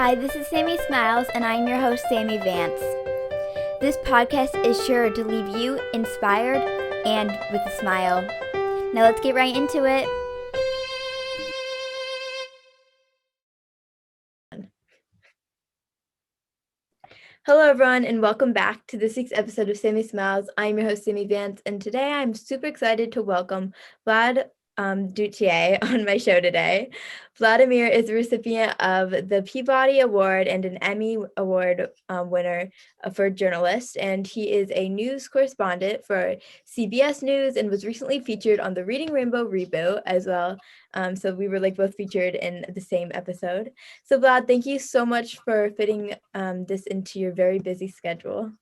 Hi, this is Sammie Smiles, and I'm your host, Sammie Vance. This podcast is sure to leave you inspired and with a smile. Now let's get right into it. Hello, everyone, and welcome back to this week's episode of Sammie Smiles. I'm your host, Sammie Vance, and today I'm super excited to welcome Vlad Duthiers on my show today. Vladimir is a recipient of the Peabody Award and an Emmy Award winner for journalist, and he is a news correspondent for CBS News and was recently featured on the Reading Rainbow reboot as well. So we were both featured in the same episode. So Vlad, thank you so much for fitting this into your very busy schedule.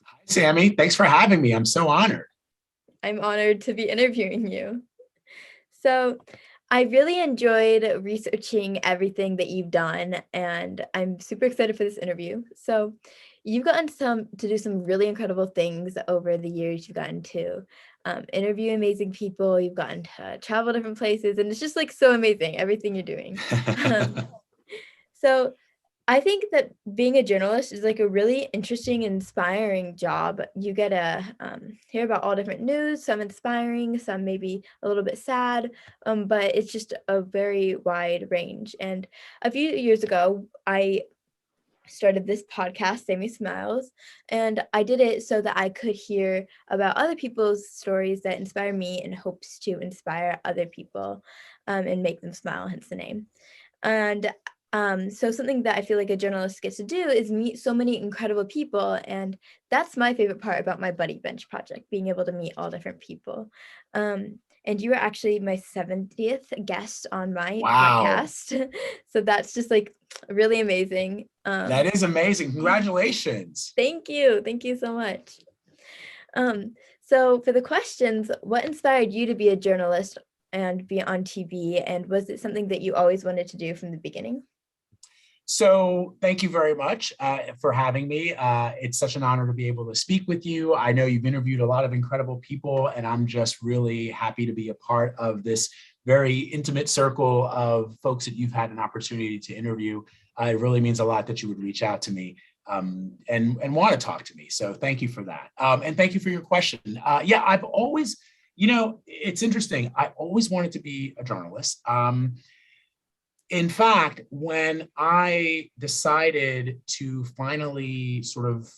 Hi, Sammie. Thanks for having me. I'm so honored. I'm honored to be interviewing you. So I really enjoyed researching everything that you've done, and I'm super excited for this interview. So you've gotten to do some really incredible things over the years. You've gotten to interview amazing people. You've gotten to travel different places, and it's just so amazing, everything you're doing. So I think that being a journalist is a really interesting, inspiring job. You get to hear about all different news, some inspiring, some maybe a little bit sad, but it's just a very wide range. And a few years ago, I started this podcast, Sammie Smiles, and I did it so that I could hear about other people's stories that inspire me in hopes to inspire other people and make them smile, hence the name. And so something that I feel like a journalist gets to do is meet so many incredible people. And that's my favorite part about my Buddy Bench project, being able to meet all different people. And you were actually my 70th guest on my podcast. So that's just really amazing. That is amazing. Congratulations. Thank you. Thank you so much. So for the questions, what inspired you to be a journalist and be on TV? And was it something that you always wanted to do from the beginning? So thank you very much for having me. It's such an honor to be able to speak with you. I know you've interviewed a lot of incredible people, and I'm just really happy to be a part of this very intimate circle of folks that you've had an opportunity to interview. It really means a lot that you would reach out to me and want to talk to me. So thank you for that. And thank you for your question. Yeah, I've always, it's interesting. I always wanted to be a journalist. In fact, when I decided to finally sort of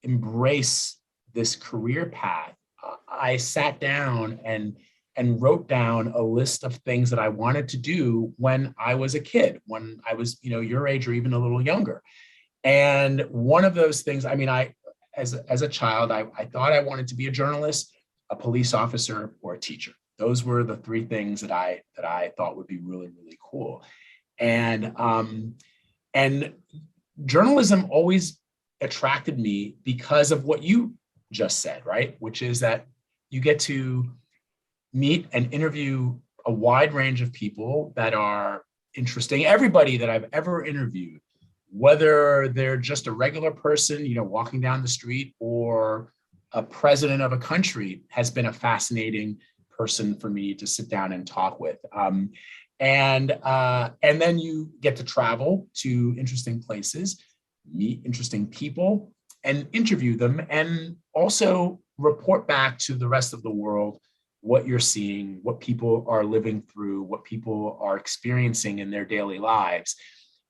embrace this career path, I sat down and wrote down a list of things that I wanted to do when I was a kid, when I was, your age or even a little younger. And one of those things, as a child, I thought I wanted to be a journalist, a police officer, or a teacher. Those were the three things that I thought would be really, really cool. And journalism always attracted me because of what you just said, right? Which is that you get to meet and interview a wide range of people that are interesting. Everybody that I've ever interviewed, whether they're just a regular person, walking down the street, or a president of a country, has been a fascinating person for me to sit down and talk with. And then you get to travel to interesting places, meet interesting people, and interview them, and also report back to the rest of the world what you're seeing, what people are living through, what people are experiencing in their daily lives.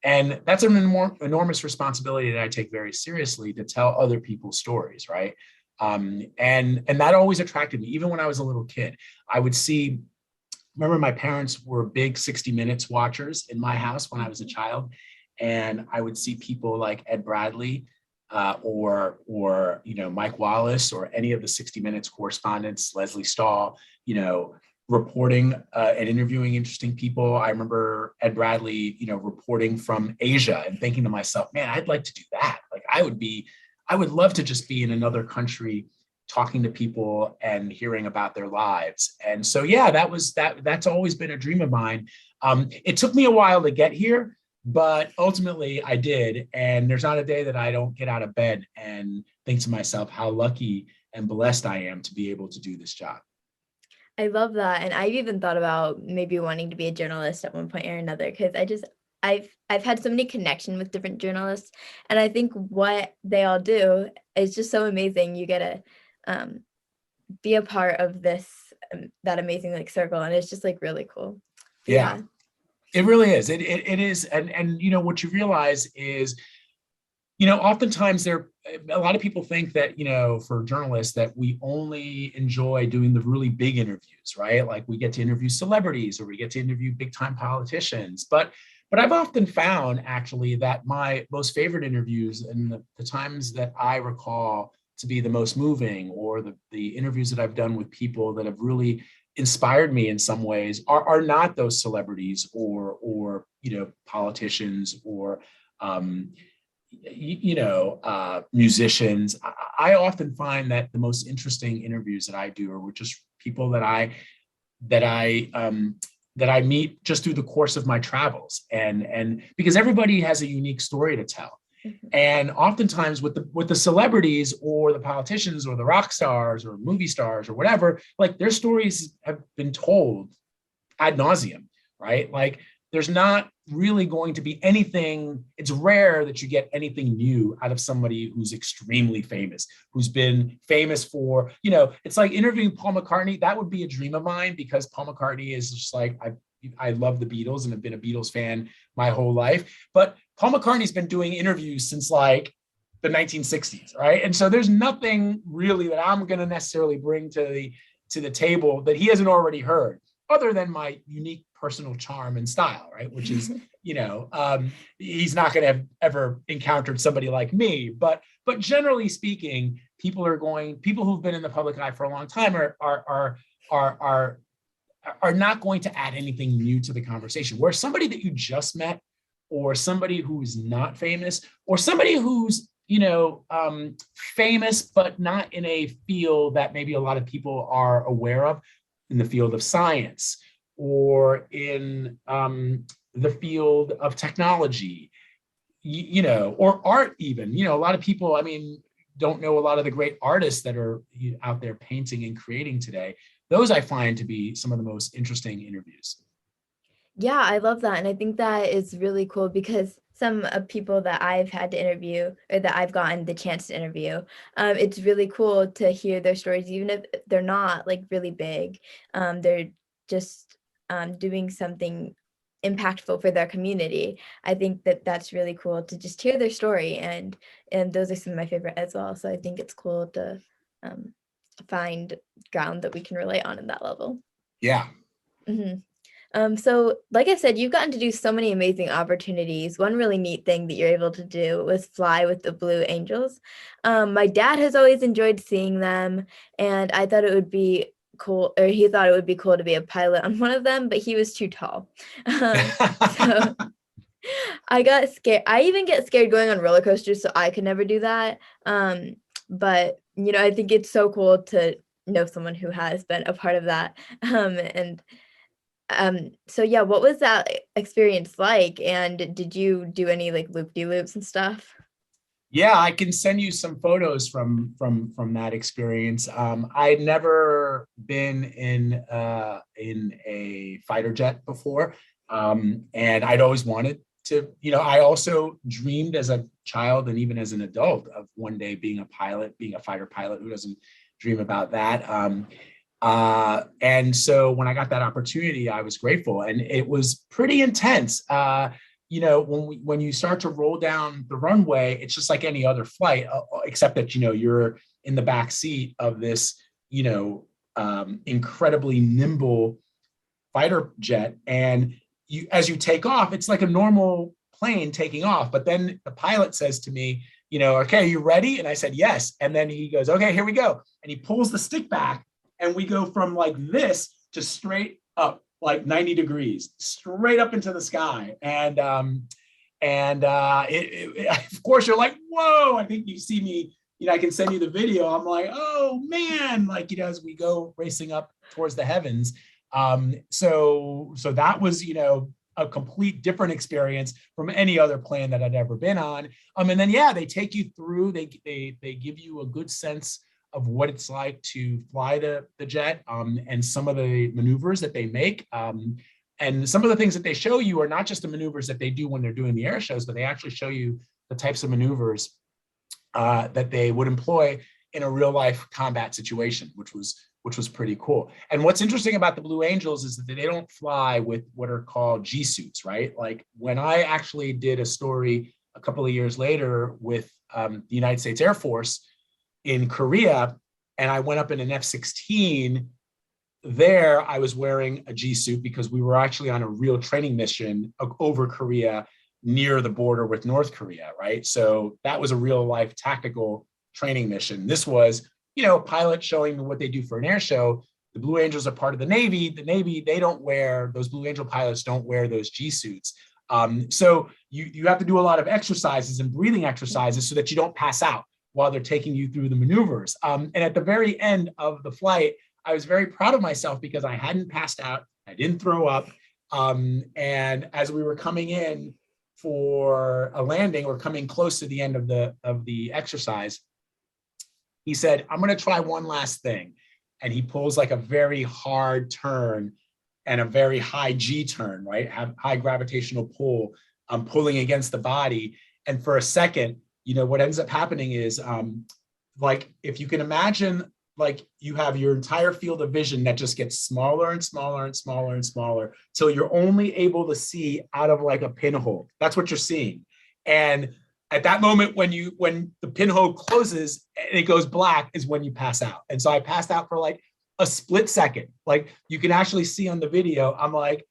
And that's an enormous responsibility that I take very seriously, to tell other people's stories, right? And that always attracted me. Even when I was a little kid, I would remember my parents were big 60 Minutes watchers in my house when I was a child. And I would see people like Ed Bradley or Mike Wallace, or any of the 60 Minutes correspondents, Leslie Stahl, reporting and interviewing interesting people. I remember Ed Bradley, reporting from Asia, and thinking to myself, man, I'd like to do that. I would love to just be in another country talking to people and hearing about their lives. And so, yeah, that's always been a dream of mine. It took me a while to get here, but ultimately I did. And there's not a day that I don't get out of bed and think to myself how lucky and blessed I am to be able to do this job. I love that. And I've even thought about maybe wanting to be a journalist at one point or another, because I've had so many connection with different journalists, and I think what they all do is just so amazing. You get to be a part of this that amazing like circle, and it's just like really cool. But Yeah, yeah. it really is. It is. And, you know, what you realize is, you know, oftentimes a lot of people think that, you know, for journalists that we only enjoy doing the really big interviews, right? Like we get to interview celebrities or we get to interview big time politicians. But I've often found actually that my most favorite interviews and the times that I recall to be the most moving, or the interviews that I've done with people that have really inspired me in some ways, are not those celebrities or you know, politicians or musicians. I often find that the most interesting interviews that I do are with just people that I that I meet just through the course of my travels, and because everybody has a unique story to tell. Mhm. And oftentimes with the celebrities or the politicians or the rock stars or movie stars or whatever, like their stories have been told ad nauseum, right? Like there's not really going to be anything. It's rare that you get anything new out of somebody who's extremely famous, who's been famous for, you know, it's like interviewing Paul McCartney. That would be a dream of mine, because Paul McCartney is just like, I love the Beatles and have been a Beatles fan my whole life. But Paul McCartney's been doing interviews since like the 1960s, right? And so there's nothing really that I'm going to necessarily bring to the table that he hasn't already heard, other than my unique personal charm and style, right? Which is, you know, he's not going to have ever encountered somebody like me. But generally speaking, people who've been in the public eye for a long time are not going to add anything new to the conversation. Where somebody that you just met, or somebody who's not famous, or somebody who's, you know, famous but not in a field that maybe a lot of people are aware of, in the field of science or in the field of technology, you know, or art even. You know, a lot of people, I mean, don't know a lot of the great artists that are out there painting and creating today. Those I find to be some of the most interesting interviews. Yeah, I love that, and I think that is really cool because some of people that I've had to interview or that I've gotten the chance to interview, it's really cool to hear their stories, even if they're not like really big. They're just doing something impactful for their community. I think that that's really cool to just hear their story, and those are some of my favorite as well. So I think it's cool to um, find ground that we can relate on in that level. Yeah. Mhm. So like I said, you've gotten to do so many amazing opportunities. One really neat thing that you're able to do was fly with the Blue Angels. My dad has always enjoyed seeing them, and I thought it would be cool, or he thought it would be cool to be a pilot on one of them, but he was too tall. So I got scared. I even get scared going on roller coasters, so I could never do that. But you know, I think it's so cool to know someone who has been a part of that. And so yeah, what was that experience like? And did you do any like loop-de-loops and stuff? Yeah, I can send you some photos from that experience. I'd never been in a fighter jet before, and I'd always wanted to. You know, I also dreamed as a child and even as an adult of one day being a pilot, being a fighter pilot. Who doesn't dream about that? And so when I got that opportunity, I was grateful, and it was pretty intense. You know, when you start to roll down the runway, it's just like any other flight, except that, you know, you're in the back seat of this, you know, incredibly nimble fighter jet, and you, as you take off, it's like a normal plane taking off. But then the pilot says to me, you know, okay, are you ready? And I said yes. And then he goes, okay, here we go. And he pulls the stick back, and we go from like this to straight up, like 90 degrees, straight up into the sky. And of course you're like, whoa, I think you see me, you know, I can send you the video. I'm like, oh man, like, you know, as we go racing up towards the heavens. So that was, you know, a complete different experience from any other plane that I'd ever been on. And then, yeah, they take you through, they give you a good sense of what it's like to fly the jet, and some of the maneuvers that they make. And some of the things that they show you are not just the maneuvers that they do when they're doing the air shows, but they actually show you the types of maneuvers that they would employ in a real life combat situation, which was pretty cool. And what's interesting about the Blue Angels is that they don't fly with what are called G suits, right? Like when I actually did a story a couple of years later with the United States Air Force in Korea, and I went up in an F-16, there I was wearing a G suit because we were actually on a real training mission over Korea near the border with North Korea, right? So that was a real life tactical training mission. This was, pilots showing what they do for an air show. The Blue Angels are part of the Navy. The Navy, they don't wear, those Blue Angel pilots don't wear those G suits. So you have to do a lot of exercises and breathing exercises so that you don't pass out while they're taking you through the maneuvers. And at the very end of the flight, I was very proud of myself because I hadn't passed out. I didn't throw up. And as we were coming in for a landing or coming close to the end of the exercise, he said, I'm going to try one last thing. And he pulls like a very hard turn and a very high G turn, right? High gravitational pull, pulling against the body. And for a second, what ends up happening is like, if you can imagine, like you have your entire field of vision that just gets smaller and smaller and smaller and smaller till you're only able to see out of like a pinhole. That's what you're seeing. And at that moment, when the pinhole closes and it goes black is when you pass out. And so I passed out for like a split second. Like you can actually see on the video, I'm like,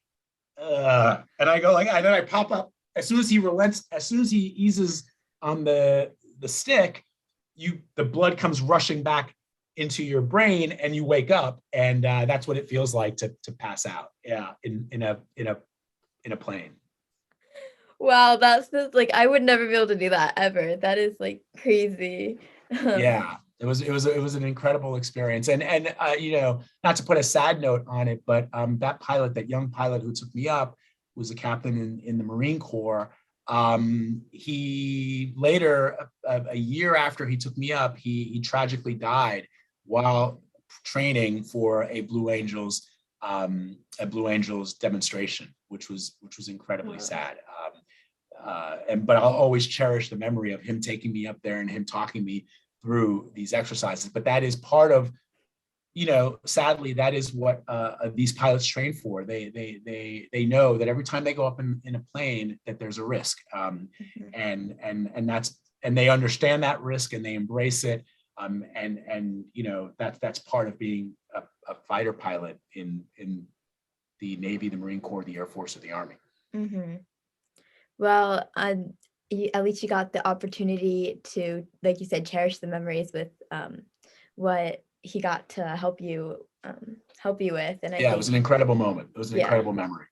and I go like, and then I pop up as soon as he relents, as soon as he eases on the stick, the blood comes rushing back into your brain and you wake up, and that's what it feels like to pass out. Yeah, in a plane. Wow, that's just like I would never be able to do that ever. That is like crazy. Yeah, it was an incredible experience, and not to put a sad note on it, but that young pilot who took me up was a captain in the Marine Corps. He later, a year after he took me up, he tragically died while training for a Blue Angels demonstration, which was incredibly sad. But I'll always cherish the memory of him taking me up there and him talking me through these exercises. But that is part of, sadly, that is what these pilots train for. They know that every time they go up in a plane that there's a risk, and they understand that risk and they embrace it. That's part of being a fighter pilot in the Navy, the Marine Corps, the Air Force, or the Army. Mm-hmm. Well, at least you got the opportunity to, like you said, cherish the memories with what he got to help you with. And it was an incredible moment. It was an incredible memory.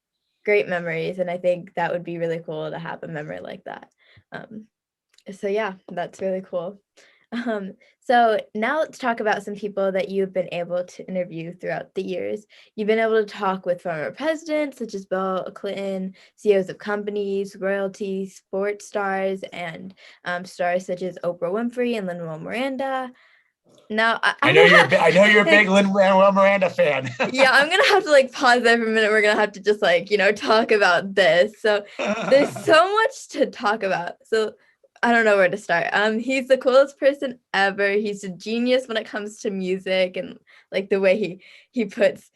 Great memories. And I think that would be really cool to have a memory like that. So yeah, that's really cool. So now let's talk about some people that you've been able to interview throughout the years. You've been able to talk with former presidents such as Bill Clinton, CEOs of companies, royalty, sports stars, and stars such as Oprah Winfrey and Lin Manuel Miranda. Now I know you're a big Lin Manuel Miranda fan. Yeah, I'm gonna have to like pause there for a minute. We're gonna have to just like talk about this. So there's so much to talk about. So I don't know where to start. He's the coolest person ever. He's a genius when it comes to music and like the way he puts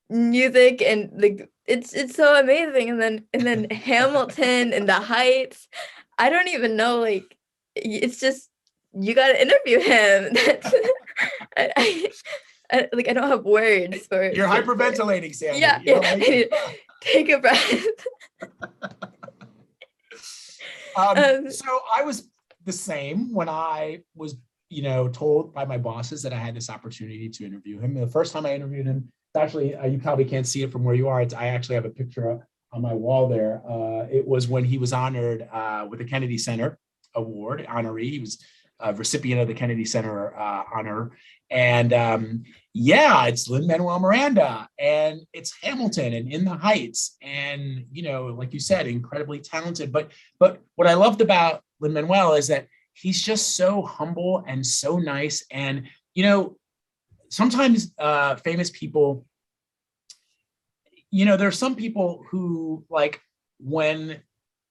music and like it's so amazing. And then Hamilton and the Heights. I don't even know. Like it's just you got to interview him. I don't have words for it. You're hyperventilating, Sammie. Yeah. Take a breath. So I was the same when I was, told by my bosses that I had this opportunity to interview him. The first time I interviewed him, actually, you probably can't see it from where you are. I actually have a picture on my wall there. It was when he was honored with the Kennedy Center Award honoree. He was a recipient of the Kennedy Center honor. And it's Lin Manuel Miranda and it's Hamilton and In the Heights. And, like you said, incredibly talented. But what I loved about Lin Manuel is that he's just so humble and so nice. And, sometimes famous people, there's some people who, like, when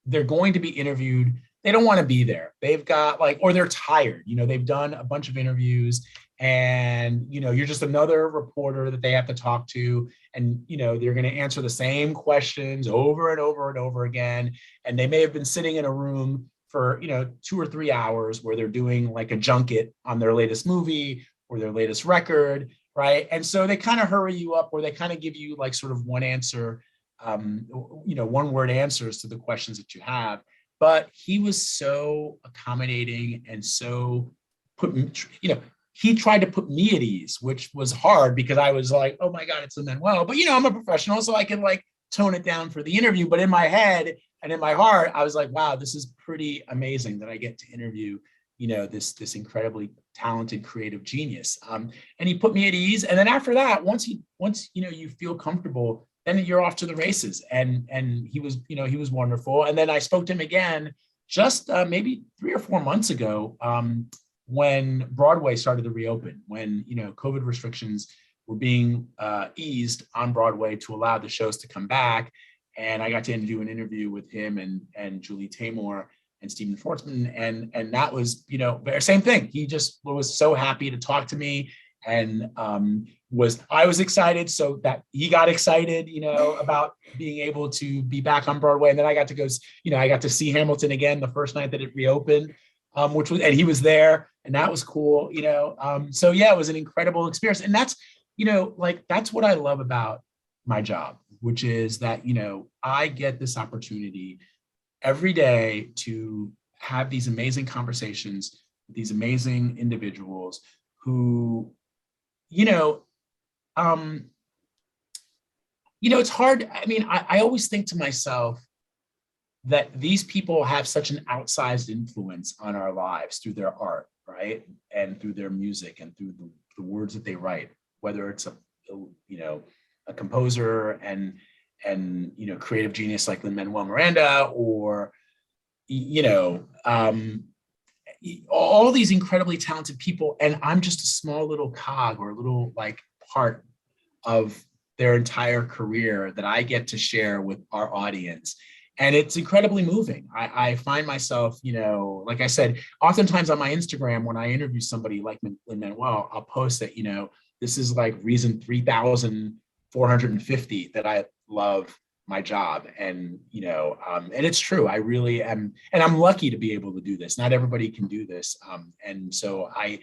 they're going to be interviewed, they don't want to be there. They've got like, or they're tired, they've done a bunch of interviews, and, you're just another reporter that they have to talk to. And, they're going to answer the same questions over and over and over again. And they may have been sitting in a room for, 2 or 3 hours where they're doing like a junket on their latest movie or their latest record. Right. And so they kind of hurry you up, or they kind of give you like sort of one answer, one word answers to the questions that you have. But he was so accommodating and so he tried to put me at ease, which was hard because I was like, oh my God, it's Lin Manuel. But, I'm a professional, so I can like tone it down for the interview. But in my head and in my heart, I was like, wow, this is pretty amazing that I get to interview, this incredibly talented, creative genius. And he put me at ease. And then after that, once you feel comfortable, then you're off to the races. And he was wonderful. And then I spoke to him again just maybe 3 or 4 months ago, when Broadway started to reopen, when, COVID restrictions were being eased on Broadway to allow the shows to come back. And I got to do an interview with him and Julie Taymor and Stephen Schwartzman. And that was, same thing. He just was so happy to talk to me, and I was excited, so that he got excited, about being able to be back on Broadway. And then I got to go, I got to see Hamilton again the first night that it reopened, and he was there, and that was cool, so yeah, it was an incredible experience. And that's, that's what I love about my job, which is that, I get this opportunity every day to have these amazing conversations with these amazing individuals who, it's hard. I mean, I always think to myself that these people have such an outsized influence on our lives through their art, right? And through their music and through the words that they write, whether it's a composer and creative genius like Lin Manuel Miranda, or, all these incredibly talented people. And I'm just a small little cog, or a little like part of their entire career that I get to share with our audience. And it's incredibly moving. I find myself, like I said, oftentimes on my Instagram, when I interview somebody like Lin Manuel, I'll post that, this is like reason 3,450 that I love my job. And, and it's true. I really am. And I'm lucky to be able to do this. Not everybody can do this. And so I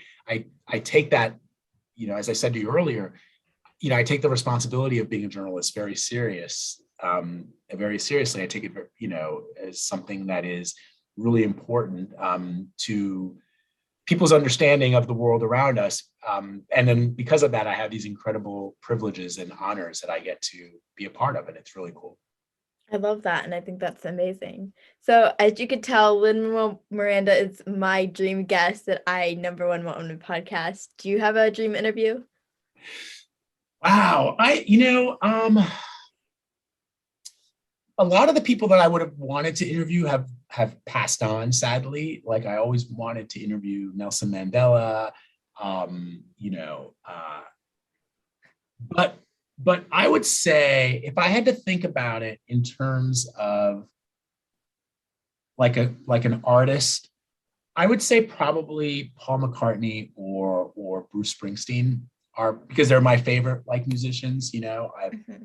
take that, as I said to you earlier, I take the responsibility of being a journalist very serious. Very seriously. I take it, as something that is really important to people's understanding of the world around us. And then because of that, I have these incredible privileges and honors that I get to be a part of, and it's really cool. I love that, and I think that's amazing. So as you could tell, Lin Manuel Miranda is my dream guest that I number one want on the podcast. Do you have a dream interview? Wow, a lot of the people that I would have wanted to interview have passed on, sadly. Like, I always wanted to interview Nelson Mandela, but I would say, if I had to think about it in terms of like an artist, I would say probably Paul McCartney or Bruce Springsteen, because they're my favorite like musicians. I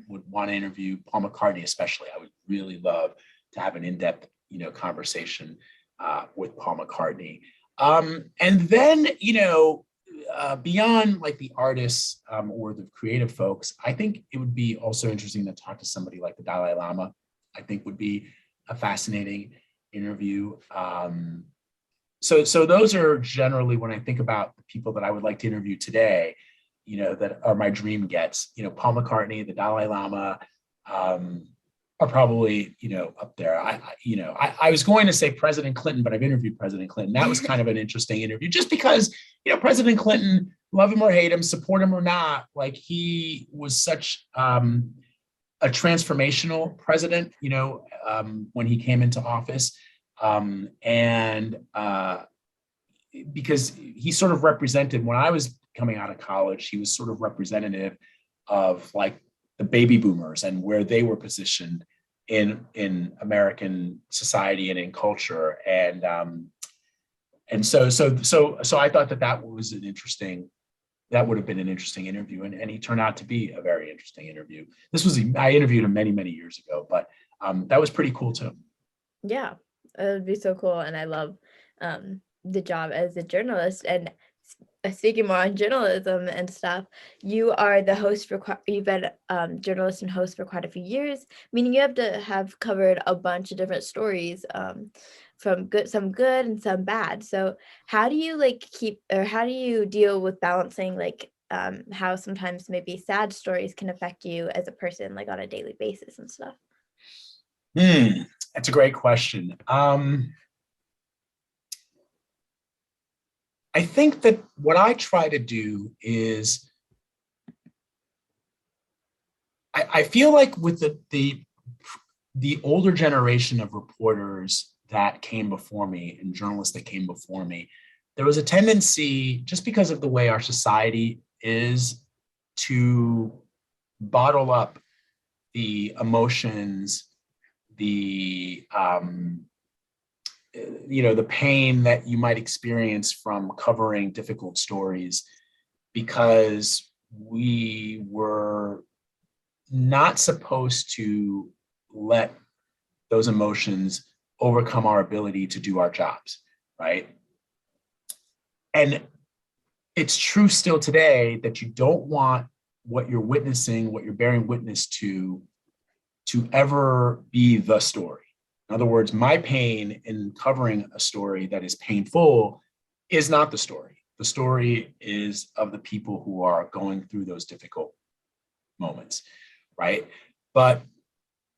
would want to interview Paul McCartney, especially. I would really love to have an in-depth, conversation with Paul McCartney. And then, beyond like the artists or the creative folks, I think it would be also interesting to talk to somebody like the Dalai Lama. I think would be a fascinating interview. So those are generally, when I think about the people that I would like to interview today, that are my dream gets. Paul McCartney, the Dalai Lama, are probably, up there. I was going to say President Clinton, but I've interviewed President Clinton. That was kind of an interesting interview, just because, President Clinton, love him or hate him, support him or not, like, he was such a transformational president, when he came into office. And because he sort of represented, when I was coming out of college, he was sort of representative of like the baby boomers and where they were positioned in American society and in culture. And so I thought that was that would have been an interesting interview. And he turned out to be a very interesting interview. I interviewed him many, many years ago, but that was pretty cool too. Yeah, it would be so cool. And I love the job as a journalist. And speaking more on journalism and stuff, you are the host for, you've been journalist and host for quite a few years, meaning you have to have covered a bunch of different stories, from some good and some bad. So how do you how do you deal with balancing how sometimes maybe sad stories can affect you as a person, like on a daily basis and stuff? That's a great question. I think that what I try to do is, I feel like with the older generation of reporters that came before me and journalists that came before me, there was a tendency, just because of the way our society is, to bottle up the emotions, the the pain that you might experience from covering difficult stories, because we were not supposed to let those emotions overcome our ability to do our jobs, right? And it's true still today that you don't want what you're witnessing, what you're bearing witness to ever be the story. In other words, my pain in covering a story that is painful is not the story. The story is of the people who are going through those difficult moments, right? But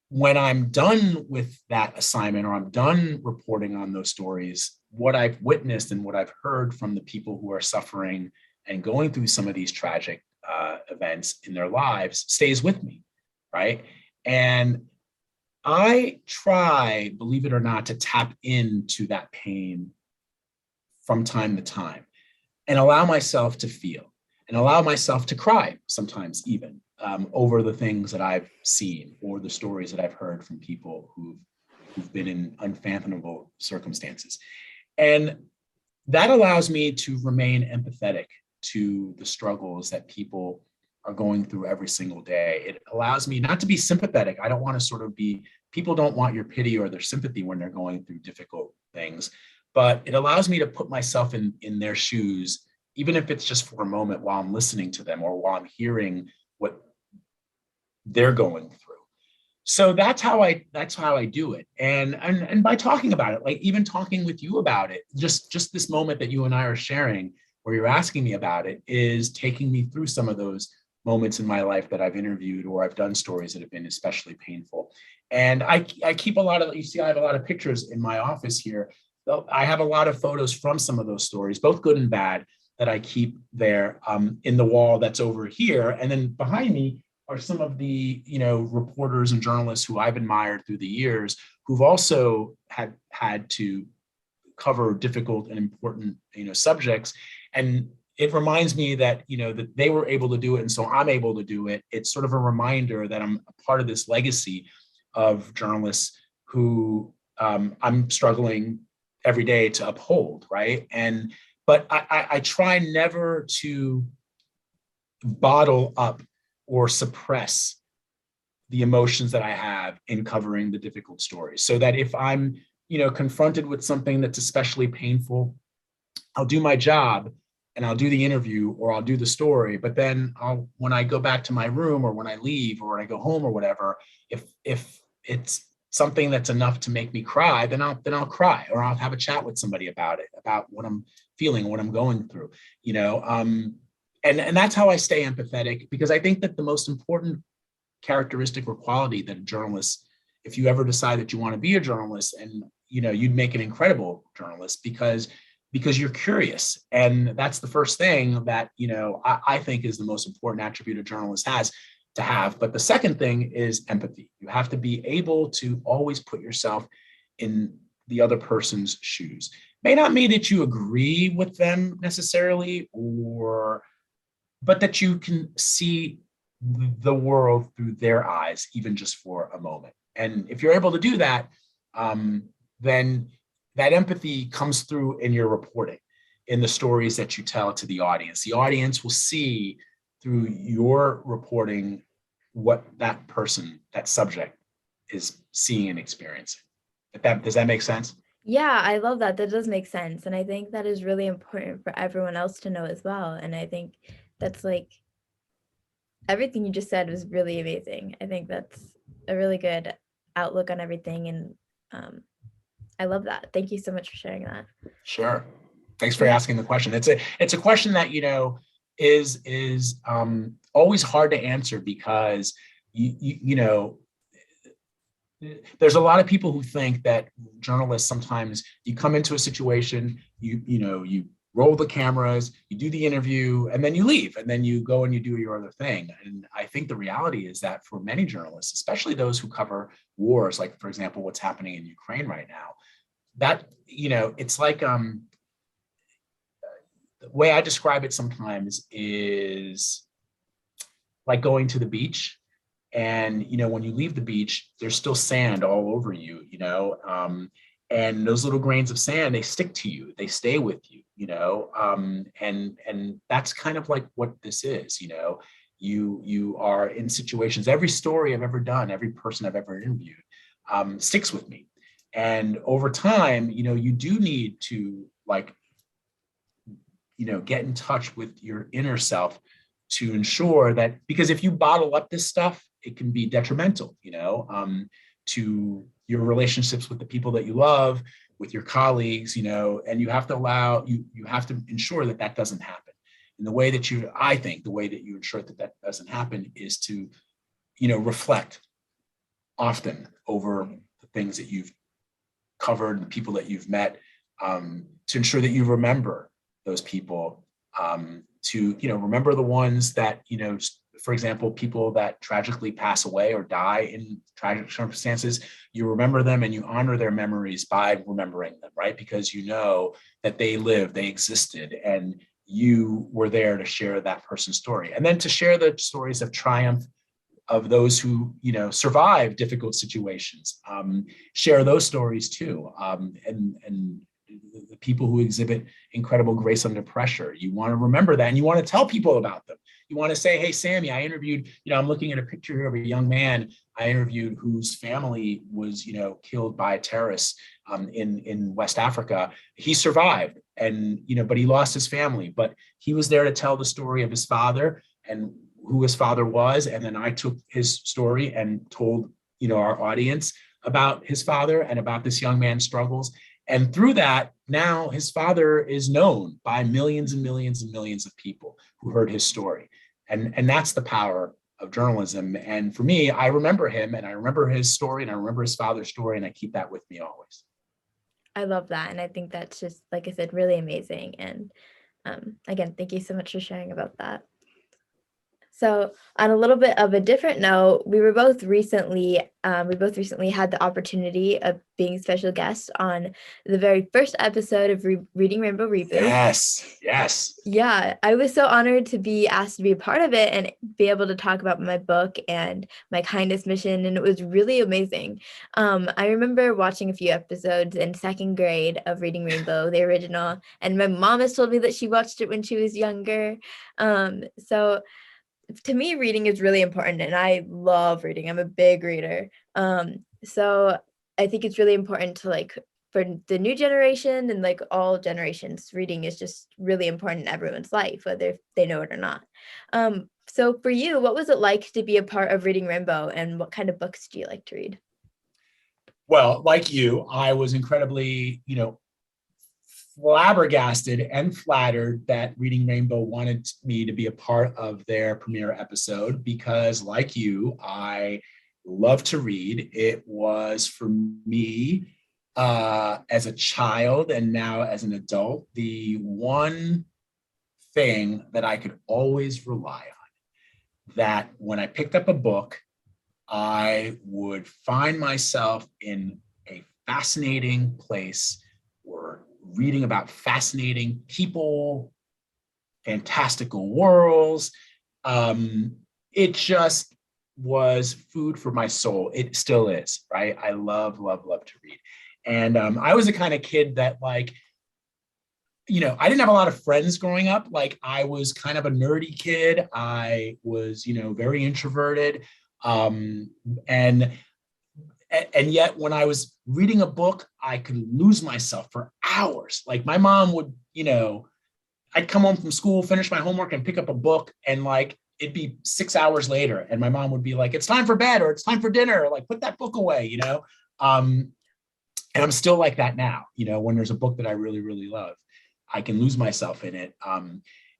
when I'm done with that assignment, or I'm done reporting on those stories, what I've witnessed and what I've heard from the people who are suffering and going through some of these tragic events in their lives stays with me, right? And I try, believe it or not, to tap into that pain from time to time and allow myself to feel and allow myself to cry sometimes, even over the things that I've seen or the stories that I've heard from people who've been in unfathomable circumstances. And that allows me to remain empathetic to the struggles that people are going through every single day. It allows me not to be sympathetic. I don't want to sort of be, people don't want your pity or their sympathy when they're going through difficult things, but it allows me to put myself in their shoes, even if it's just for a moment while I'm listening to them or while I'm hearing what they're going through. So that's how I do it. And by talking about it, like even talking with you about it, just this moment that you and I are sharing, where you're asking me about it, is taking me through some of those moments in my life that I've interviewed or I've done stories that have been especially painful. And I keep a lot of, you see, I have a lot of pictures in my office here. I have a lot of photos from some of those stories, both good and bad, that I keep there in the wall that's over here. And then behind me are some of the, reporters and journalists who I've admired through the years, who've also had to cover difficult and important, subjects. And it reminds me that, that they were able to do it. And so I'm able to do it. It's sort of a reminder that I'm a part of this legacy of journalists who I'm struggling every day to uphold, right? But I try never to bottle up or suppress the emotions that I have in covering the difficult stories, so that if I'm, confronted with something that's especially painful, I'll do my job and I'll do the interview or I'll do the story. But then when I go back to my room or when I leave or when I go home or whatever, if it's something that's enough to make me cry, then I'll cry, or I'll have a chat with somebody about it, about what I'm feeling, what I'm going through, and that's how I stay empathetic, because I think that the most important characteristic or quality that a journalist, if you ever decide that you want to be a journalist, and you'd make an incredible journalist because you're curious. And that's the first thing that I think is the most important attribute a journalist has to have. But the second thing is empathy. You have to be able to always put yourself in the other person's shoes. May not mean that you agree with them necessarily, but that you can see the world through their eyes, even just for a moment. And if you're able to do that, then that empathy comes through in your reporting, in the stories that you tell to the audience. The audience will see through your reporting what that person, that subject, is seeing and experiencing. Does that make sense? Yeah, I love that. That does make sense. And I think that is really important for everyone else to know as well. And I think that's like everything you just said was really amazing. I think that's a really good outlook on everything. And I love that. Thank you so much for sharing that. Sure. Thanks for Yeah. asking the question. It's a question that, is always hard to answer, because there's a lot of people who think that journalists, sometimes you come into a situation, you roll the cameras, you do the interview, and then you leave, and then you go and you do your other thing. And I think the reality is that for many journalists, especially those who cover wars, like, for example, what's happening in Ukraine right now, that, it's like, the way I describe it sometimes is like going to the beach. And, when you leave the beach, there's still sand all over you, and those little grains of sand, they stick to you, they stay with you, and that's kind of like what this is, you are in situations, every story I've ever done, every person I've ever interviewed, sticks with me. And over time, you do need to, like, get in touch with your inner self to ensure that, because if you bottle up this stuff, it can be detrimental, to your relationships with the people that you love, with your colleagues, and you have to ensure that that doesn't happen. And I think the way that you ensure that that doesn't happen is to, reflect often over the things that you've covered, the people that you've met, to ensure that you remember those people, to remember the ones that, for example, people that tragically pass away or die in tragic circumstances, you remember them and you honor their memories by remembering them, right? Because you know that they lived, they existed, and you were there to share that person's story. And then to share the stories of triumph of those who, survive difficult situations, share those stories too. And the people who exhibit incredible grace under pressure, you want to remember that, and you want to tell people about them. You want to say, hey, Sammie, I interviewed, I'm looking at a picture here of a young man I interviewed whose family was, killed by terrorists in West Africa. He survived, and, but he lost his family, but he was there to tell the story of his father and who his father was. And then I took his story and told, our audience about his father and about this young man's struggles. And through that, now his father is known by millions and millions and millions of people who heard his story. And that's the power of journalism. And for me, I remember him, and I remember his story, and I remember his father's story, and I keep that with me always. I love that. And I think that's just, like I said, really amazing. And again, thank you so much for sharing about that. So on a little bit of a different note, we both recently had the opportunity of being special guests on the very first episode of Reading Rainbow Reboot. Yes. Yeah, I was so honored to be asked to be a part of it and be able to talk about my book and my kindness mission, and it was really amazing. I remember watching a few episodes in second grade of Reading Rainbow, the original, and my mom has told me that she watched it when she was younger. So to me, reading is really important, and I love reading. I'm a big reader. So I think it's really important to, for the new generation and all generations, reading is just really important in everyone's life, whether they know it or not. So for you, what was it like to be a part of Reading Rainbow, and what kind of books do you like to read? Well, like you, I was incredibly, flabbergasted and flattered that Reading Rainbow wanted me to be a part of their premiere episode, because, like you, I love to read. It was, for me, as a child and now as an adult, the one thing that I could always rely on. That when I picked up a book, I would find myself in a fascinating place, or reading about fascinating people, fantastical worlds, it just was food for my soul. It still is, right? I love, love, love to read. And I was the kind of kid that like, I didn't have a lot of friends growing up. Like I was kind of a nerdy kid. I was, very introverted. Um, and and yet when I was reading a book, I could lose myself for hours. Like my mom would, I'd come home from school, finish my homework and pick up a book, and like it'd be 6 hours later and my mom would be like, it's time for bed or it's time for dinner, like put that book away. And I'm still like that now, when there's a book that I really, really love, I can lose myself in it.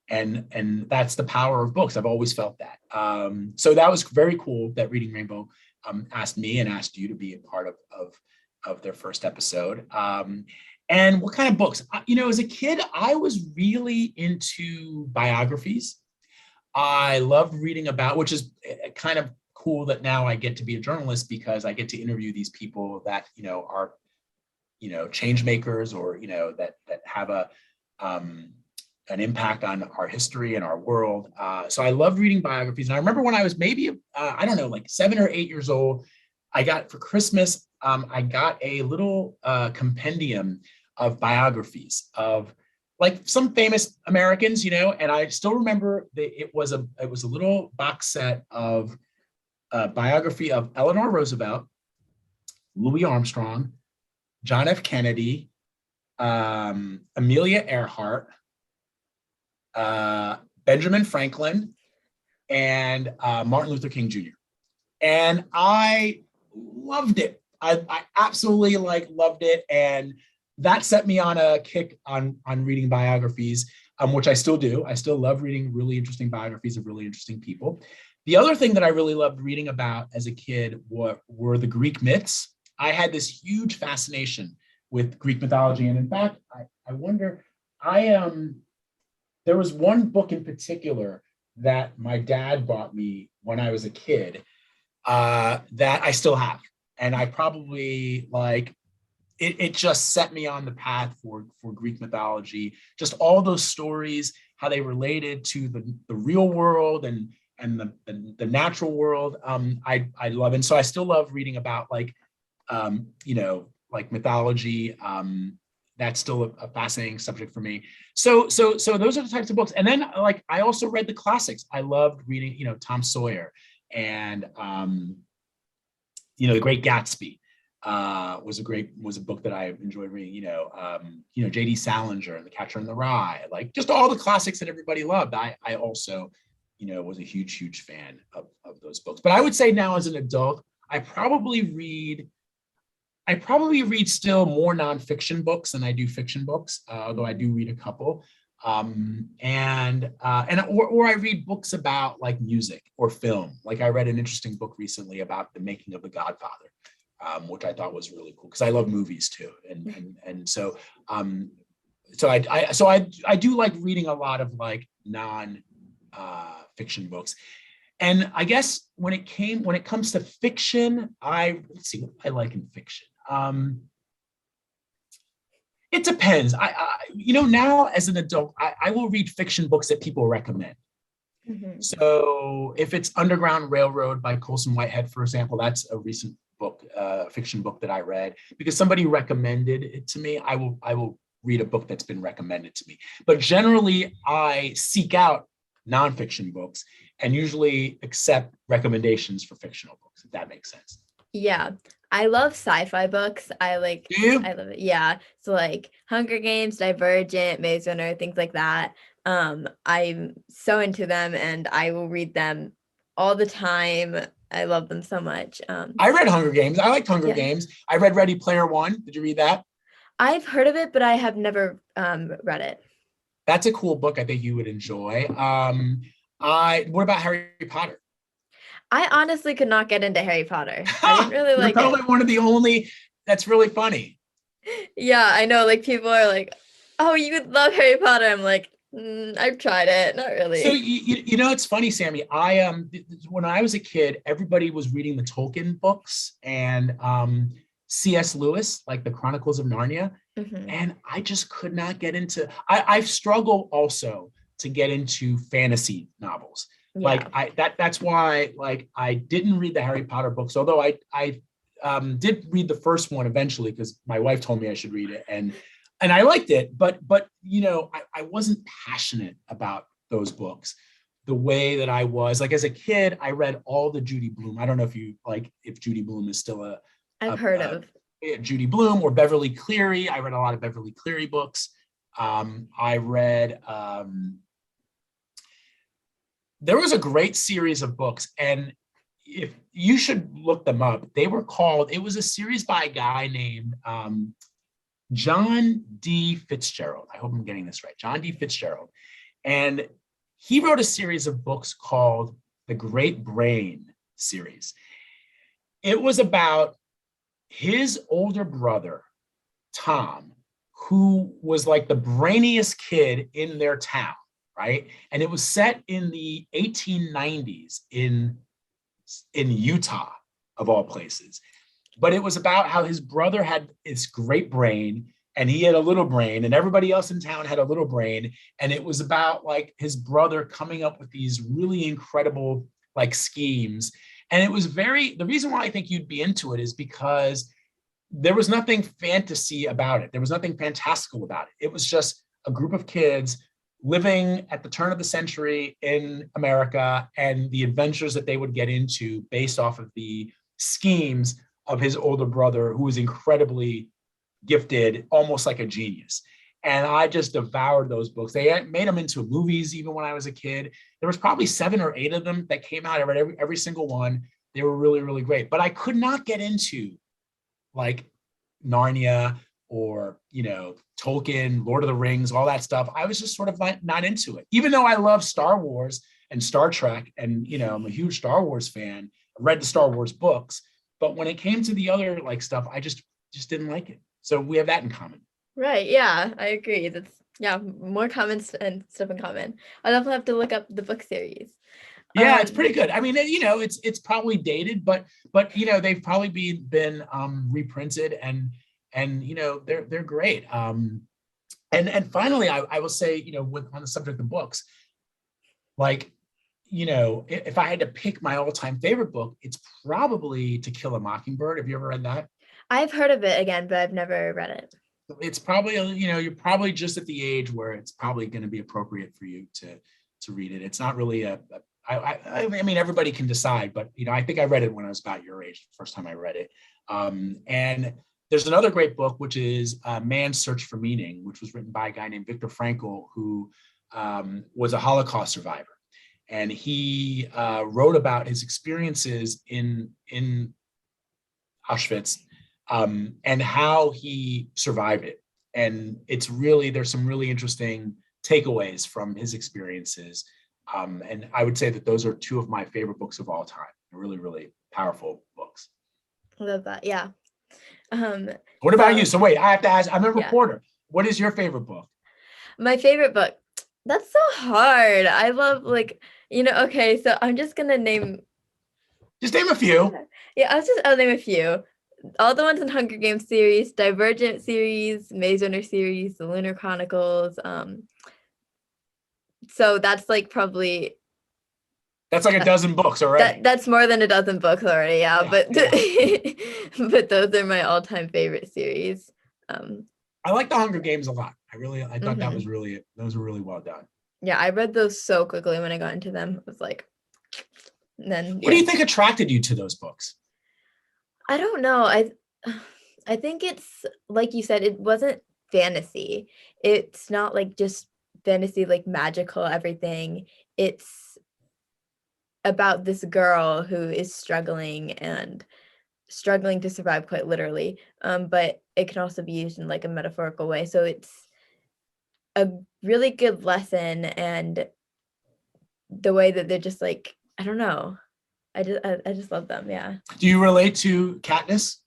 And that's the power of books. I've always felt that. So that was very cool that Reading Rainbow asked me and asked you to be a part of their first episode. And what kind of books? As a kid, I was really into biographies. I loved reading about, which is kind of cool that now I get to be a journalist because I get to interview these people that, are, change makers or, that have an impact on our history and our world. So I love reading biographies. And I remember when I was maybe, I don't know, like 7 or 8 years old, I got for Christmas, I got a little compendium of biographies of like some famous Americans, and I still remember that it was a little box set of a biography of Eleanor Roosevelt, Louis Armstrong, John F. Kennedy, Amelia Earhart, Benjamin Franklin, and Martin Luther King Jr. And I loved it. I absolutely loved it. And that set me on a kick on reading biographies, which I still do. I still love reading really interesting biographies of really interesting people. The other thing that I really loved reading about as a kid were the Greek myths. I had this huge fascination with Greek mythology. And in fact, I wonder, there was one book in particular that my dad bought me when I was a kid that I still have. And I probably it just set me on the path for Greek mythology, just all those stories, how they related to the real world and the natural world. I love it. And so I still love reading about mythology. That's still a fascinating subject for me. So those are the types of books. And then I also read the classics. I loved reading, Tom Sawyer and The Great Gatsby was a book that I enjoyed reading. J.D. Salinger and The Catcher in the Rye, just all the classics that everybody loved. I also, was a huge fan of those books. But I would say now as an adult, I probably read still more nonfiction books than I do fiction books, although I do read a couple. Or I read books about music or film. I read an interesting book recently about the making of The Godfather, which I thought was really cool because I love movies too. So I do like reading a lot of non fiction books. And I guess when it comes to fiction, let's see what I like in fiction. It depends. Now as an adult, I will read fiction books that people recommend. Mm-hmm. So if it's Underground Railroad by Colson Whitehead, for example, that's a recent book, fiction book that I read because somebody recommended it to me. I will read a book that's been recommended to me. But generally, I seek out nonfiction books and usually accept recommendations for fictional books, if that makes sense. Yeah, I love sci-fi books. I love it. Yeah, so Hunger Games, Divergent, Maze Runner, things like that. I'm so into them and I will read them all the time. I love them so much. I read Hunger Games. I liked Hunger Games. I read Ready Player One. Did you read that? I've heard of it, but I have never read it. That's a cool book. I think you would enjoy. What about Harry Potter? I honestly could not get into Harry Potter. I didn't really like it. You're probably one of the only. That's really funny. Yeah, I know. People are "Oh, you would love Harry Potter." I'm I've tried it, not really. So it's funny, Sammie. When I was a kid, everybody was reading the Tolkien books and C.S. Lewis, the Chronicles of Narnia, and I just could not get into. I've struggled also to get into fantasy novels. Like Yeah. that's why like I didn't read the Harry Potter books, although I did read the first one eventually because my wife told me I should read it, and I liked it, but you know, I wasn't passionate about those books the way that I was. Like as a kid, I read all the Judy Blume. I don't know if you like if Judy Blume is still I've heard a of. Judy Blume or Beverly Cleary. I read a lot of Beverly Cleary books. I read there was a great series of books, and if you should look them up, they were called, it was a series by a guy named John D. Fitzgerald. I hope I'm getting this right. John D. Fitzgerald. And he wrote a series of books called the Great Brain series. It was about his older brother, Tom, who was like the brainiest kid in their town, right? And it was set in the 1890s in Utah, of all places. But it was about how his brother had this great brain and he had a little brain and everybody else in town had a little brain. And it was about like his brother coming up with these really incredible like schemes. And it was the reason why I think you'd be into it is because there was nothing fantasy about it. There was nothing fantastical about it. It was just a group of kids living at the turn of the century in America and the adventures that they would get into based off of the schemes of his older brother, who was incredibly gifted, almost like a genius. And I just devoured those books. They made them into movies even when I was a kid. There was probably 7 or 8 of them that came out. I read every single one. They were really, really great. But I could not get into like Narnia or, you know, Tolkien, Lord of the Rings, all that stuff. I was just sort of not into it. Even though I love Star Wars and Star Trek and, you know, I'm a huge Star Wars fan, I read the Star Wars books, but when it came to the other like stuff, I just didn't like it. So we have that in common. Right. Yeah, I agree. That's yeah, more comments and stuff in common. I'll definitely have to look up the book series. Yeah, it's pretty good. I mean, you know, it's probably dated, but you know, they've probably been reprinted and you know, they're great. And finally, I will say, you know, on the subject of books, like, you know, if I had to pick my all-time favorite book, it's probably To Kill a Mockingbird. Have you ever read that? I've heard of it again, but I've never read it. It's probably, you know, you're probably just at the age where it's probably going to be appropriate for you to read it. It's not really I mean, everybody can decide, but, you know, I think I read it when I was about your age, the first time I read it. And there's another great book, which is Man's Search for Meaning, which was written by a guy named Viktor Frankl, who was a Holocaust survivor. And he wrote about his experiences in Auschwitz and how he survived it. And there's some really interesting takeaways from his experiences. And I would say that those are 2 of my favorite books of all time. Really, really powerful books. I love that. Yeah. What about you? So wait, I have to ask, I'm a Yeah. reporter. What is your favorite book? My favorite book. That's so hard. I love like, you know, okay, so I'm just gonna name. Just name a few. Yeah, I'll name a few. All the ones in Hunger Games series, Divergent series, Maze Runner series, The Lunar Chronicles. So that's like probably That's like a dozen books already. That's more than a dozen books already, yeah. But but those are my all-time favorite series. I like the Hunger Games a lot. I thought those were really well done. Yeah, I read those so quickly when I got into them. It was like, and then What do you think attracted you to those books? I don't know. I think it's like you said, it wasn't fantasy. It's not like just fantasy, like magical everything. It's about this girl who is struggling to survive quite literally. But it can also be used in like a metaphorical way. So it's a really good lesson, and the way that they're just like, I don't know. I just love them. Yeah. Do you relate to Katniss?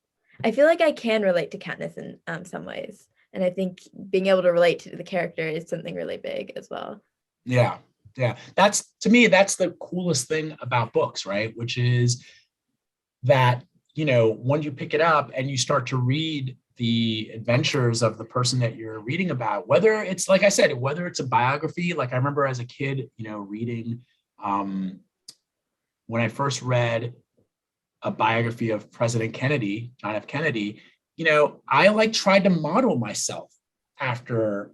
I feel like I can relate to Katniss in some ways. And I think being able to relate to the character is something really big as well. Yeah. Yeah. To me, that's the coolest thing about books, right? Which is that, you know, when you pick it up and you start to read the adventures of the person that you're reading about, whether it's, like I said, whether it's a biography, like I remember as a kid, you know, reading When I first read a biography of President Kennedy, John F. Kennedy, I like tried to model myself after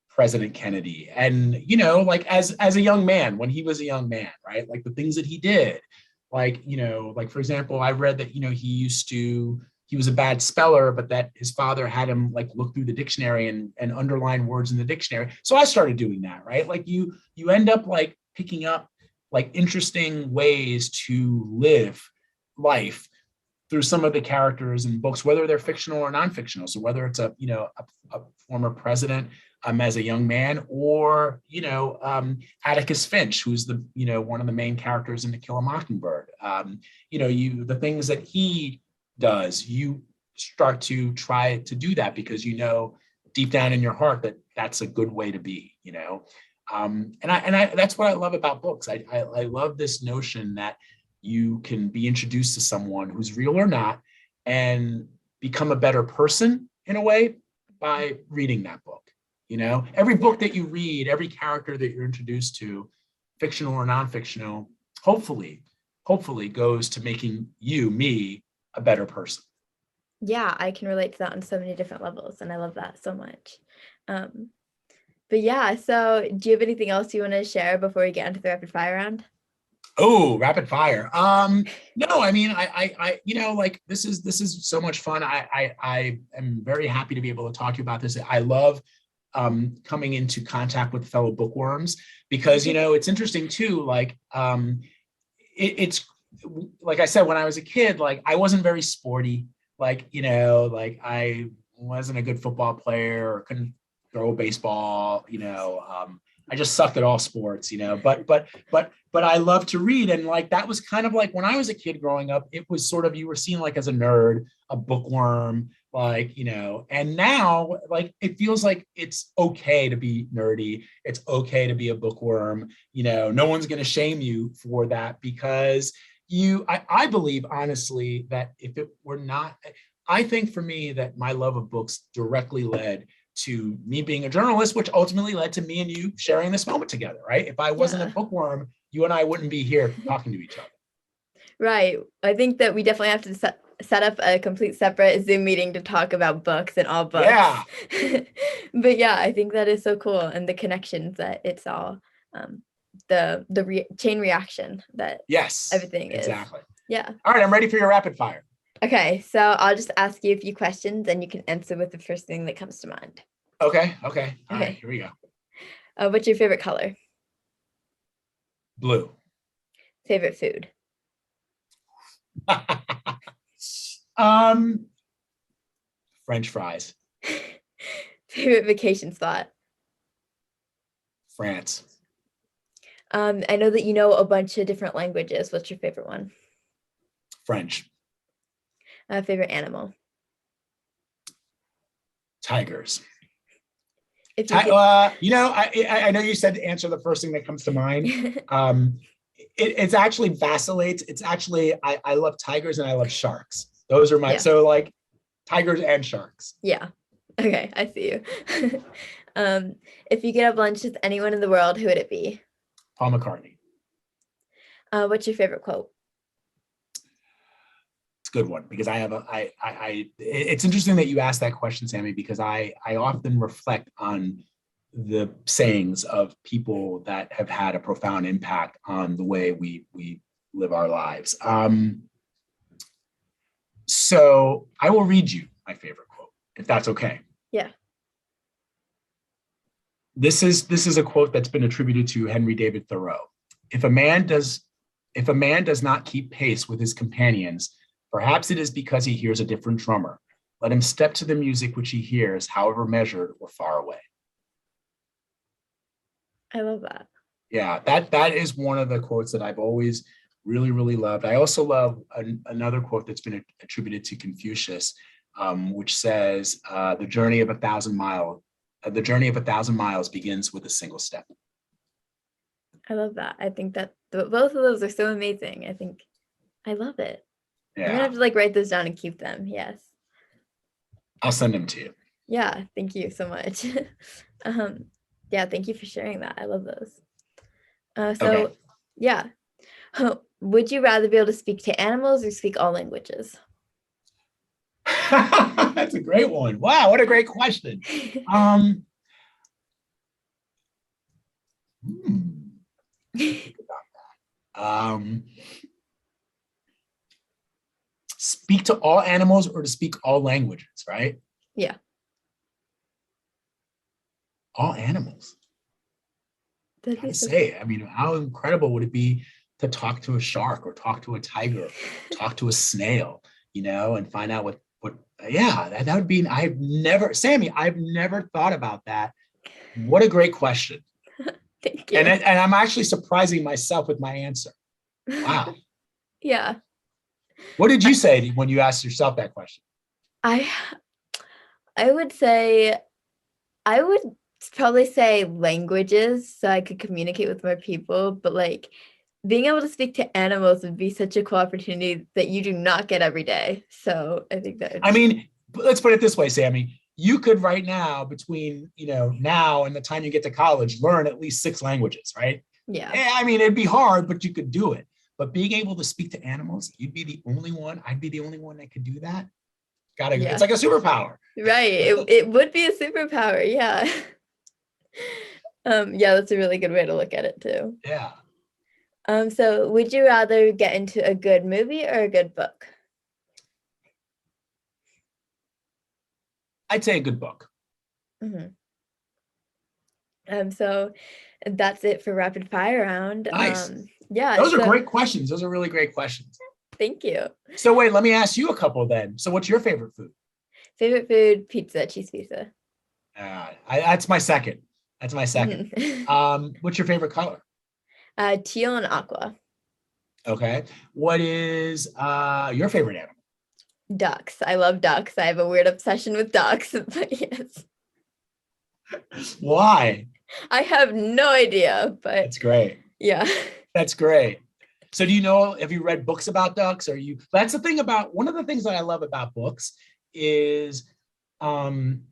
President Kennedy. And, like as a young man, when he was a young man, right? Like the things that he did, like, like for example, I read that, he was a bad speller, but that his father had him like look through the dictionary and underline words in the dictionary. So I started doing that, right? Like you end up like picking up like interesting ways to live life through some of the characters in books, whether they're fictional or non-fictional. So whether it's a former president as a young man, or Atticus Finch, who's the one of the main characters in To Kill a Mockingbird. The things that he does, you start to try to do that because deep down in your heart that that's a good way to be. And I that's what I love about books. I love this notion that you can be introduced to someone who's real or not and become a better person in a way by reading that book. Every book that you read, every character that you're introduced to, fictional or non-fictional, hopefully goes to making me a better person. Yeah, I can relate to that on so many different levels, and I love that so much. But yeah, so do you have anything else you want to share before we get into the rapid fire round? Oh, rapid fire. No, I mean, I like this is so much fun. I am very happy to be able to talk to you about this. I love coming into contact with fellow bookworms because, it's interesting too. Like, it's like I said, when I was a kid, like I wasn't very sporty, like, like I wasn't a good football player or couldn't throw a baseball, I just sucked at all sports, but I love to read. And like, that was kind of like when I was a kid growing up, it was sort of, you were seen like as a nerd, a bookworm, like, and now like, it feels like it's okay to be nerdy. It's okay to be a bookworm. No one's going to shame you for that because I believe honestly that if it were not, I think for me that my love of books directly led to me being a journalist, which ultimately led to me and you sharing this moment together, right? If I wasn't a bookworm, you and I wouldn't be here talking to each other. Right. I think that we definitely have to set up a complete separate Zoom meeting to talk about books and all books. Yeah. But yeah, I think that is so cool. And the connections that it's all, the chain reaction that everything exactly. is. Yeah. All right. I'm ready for your rapid fire. Okay. So I'll just ask you a few questions and you can answer with the first thing that comes to mind. Okay. All right, here we go. What's your favorite color? Blue. Favorite food? French fries. Favorite vacation spot? France. I know that you know a bunch of different languages. What's your favorite one? French. Favorite animal? Tigers. I know you said to answer the first thing that comes to mind. It's actually vacillates. It's actually, I love tigers and I love sharks. Those are my, so like tigers and sharks. Yeah. Okay. I see you. If you could have lunch with anyone in the world, who would it be? Paul McCartney. What's your favorite quote? It's a good one because I have it's interesting that you asked that question, Sammie, because I often reflect on the sayings of people that have had a profound impact on the way we live our lives. So I will read you my favorite quote, if that's okay. Yeah. This is a quote that's been attributed to Henry David Thoreau. If a man does not keep pace with his companions, perhaps it is because he hears a different drummer. Let him step to the music which he hears, however measured or far away. I love that. Yeah, that is one of the quotes that I've always really, really loved. I also love another quote that's been attributed to Confucius, which says, the journey of 1,000 miles begins with a single step. I love that. I think that both of those are so amazing. I love it. Yeah. I'm gonna have to like write those down and keep them. Yes. I'll send them to you. Yeah, thank you so much. Yeah, thank you for sharing that. I love those. Yeah. Would you rather be able to speak to animals or speak all languages? That's a great one. Wow, what a great question. Um, hmm, um, speak to all animals or to speak all languages, right? Yeah. All animals. That'd be Gotta so cool. say, I mean, how incredible would it be to talk to a shark or talk to a tiger, talk to a snail, and find out what yeah, that would be, Sammie, I've never thought about that. What a great question. Thank And, you. and I'm actually surprising myself with my answer. Wow. Yeah. What did you say when you asked yourself that question? I I would say I would probably say languages so I could communicate with more people, but like being able to speak to animals would be such a cool opportunity that you do not get every day. So I think that would I be mean, let's put it this way, Sammie. You could right now, between now and the time you get to college, learn at least 6 languages, right? yeah. Yeah, I mean, it'd be hard, but you could do it. But being able to speak to animals, you'd be the only one. I'd be the only one that could do that. It's Yeah. like a superpower. Right. It would be a superpower. Yeah. Yeah, that's a really good way to look at it too. Yeah, So would you rather get into a good movie or a good book? I'd say a good book. hmm so that's it for rapid fire round. Nice. Yeah, Those are so great questions. Those are really great questions. thank you. So wait, let me ask you a couple then. So what's your favorite food? Favorite food, pizza, cheese pizza. That's my second. That's my second. Mhm. What's your favorite color? Teal and aqua. Okay. What is your favorite animal? Ducks. I love ducks. I have a weird obsession with ducks, but yes. Why? I have no idea, but That's great. yeah. That's great. So have you read books about ducks? That's the thing about, one of the things that I love about books is um,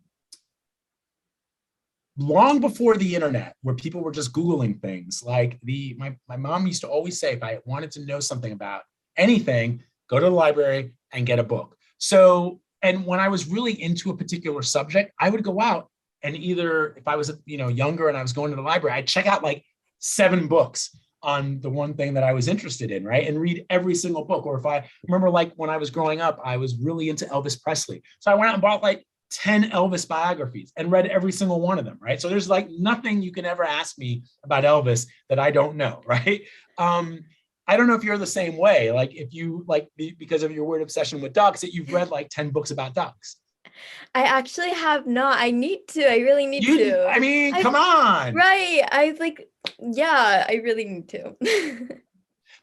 long before the internet, where people were just Googling things, like my mom used to always say, if I wanted to know something about anything, go to the library and get a book. So, and when I was really into a particular subject, I would go out and either, if I was, younger and I was going to the library, I'd check out like 7 books on the one thing that I was interested in, right? And read every single book. Or if I remember, like when I was growing up, I was really into Elvis Presley. So I went out and bought like 10 Elvis biographies and read every single one of them, right? So there's like nothing you can ever ask me about Elvis that I don't know, right? I don't know if you're the same way, like if you like, because of your weird obsession with ducks, that you've read like 10 books about ducks. I actually have not. I need to. I really need to. I mean, I come on. right. I like yeah, I really need to.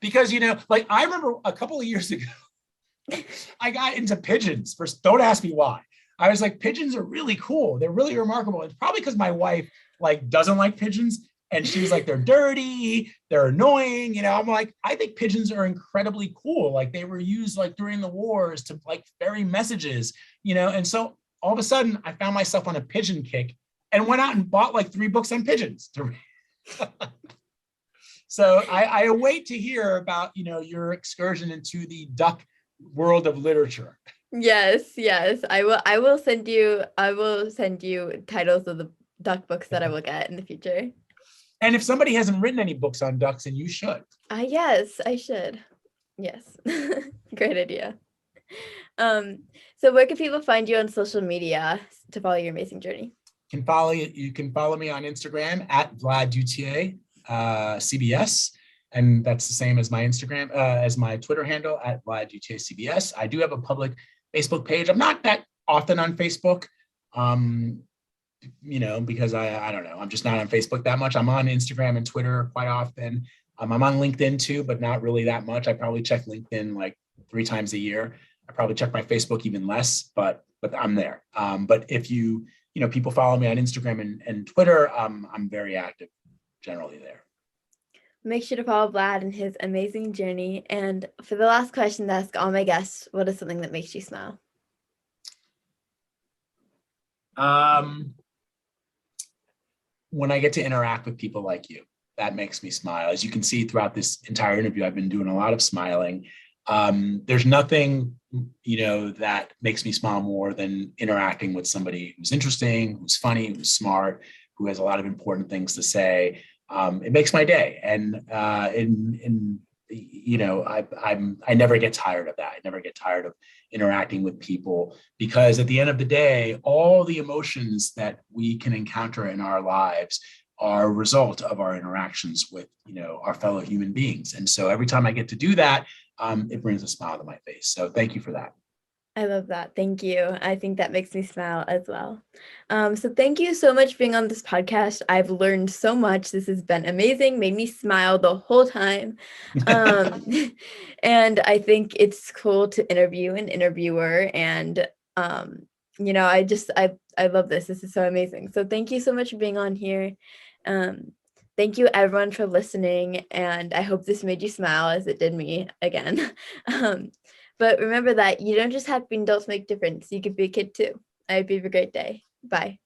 Because, like I remember a couple of years ago, I got into pigeons. First, don't ask me why. I was like, pigeons are really cool. They're really remarkable. It's probably because my wife like doesn't like pigeons. And she was like, they're dirty, they're annoying. I'm like, I think pigeons are incredibly cool. Like they were used like during the wars to like ferry messages, and so all of a sudden I found myself on a pigeon kick and went out and bought like 3 books on pigeons to read. So I await to hear about, your excursion into the duck world of literature. Yes, yes. I will send you titles of the duck books that I will get in the future. And if somebody hasn't written any books on ducks, and you should. Yes, I should. Yes. Great idea. So where can people find you on social media to follow your amazing journey? You can follow me on Instagram at Vlad Duthiers, CBS. And that's the same as my Instagram, as my Twitter handle at Vlad Duthiers CBS. I do have a public Facebook page. I'm not that often on Facebook. Because I don't know, I'm just not on Facebook that much. I'm on Instagram and Twitter quite often. I'm on LinkedIn too, but not really that much. I probably check LinkedIn like 3 times a year. I probably check my Facebook even less, but I'm there. But if people follow me on Instagram and Twitter, I'm very active generally there. Make sure to follow Vlad and his amazing journey. And for the last question to ask all my guests, what is something that makes you smile? When I get to interact with people like you. that makes me smile. As you can see throughout this entire interview, I've been doing a lot of smiling. There's nothing, that makes me smile more than interacting with somebody who's interesting, who's funny, who's smart, who has a lot of important things to say. It makes my day. And I never get tired of that. I never get tired of interacting with people, because at the end of the day, all the emotions that we can encounter in our lives are a result of our interactions with, our fellow human beings. And so every time I get to do that, it brings a smile to my face. So thank you for that. I love that. Thank you. I think that makes me smile as well. So thank you so much for being on this podcast. I've learned so much. This has been amazing, made me smile the whole time. And I think it's cool to interview an interviewer. And, I love this. This is so amazing. So thank you so much for being on here. Thank you everyone for listening. And I hope this made you smile as it did me again. But remember that you don't just have to be an adult to make a difference. You could be a kid too. I hope you have a great day. Bye.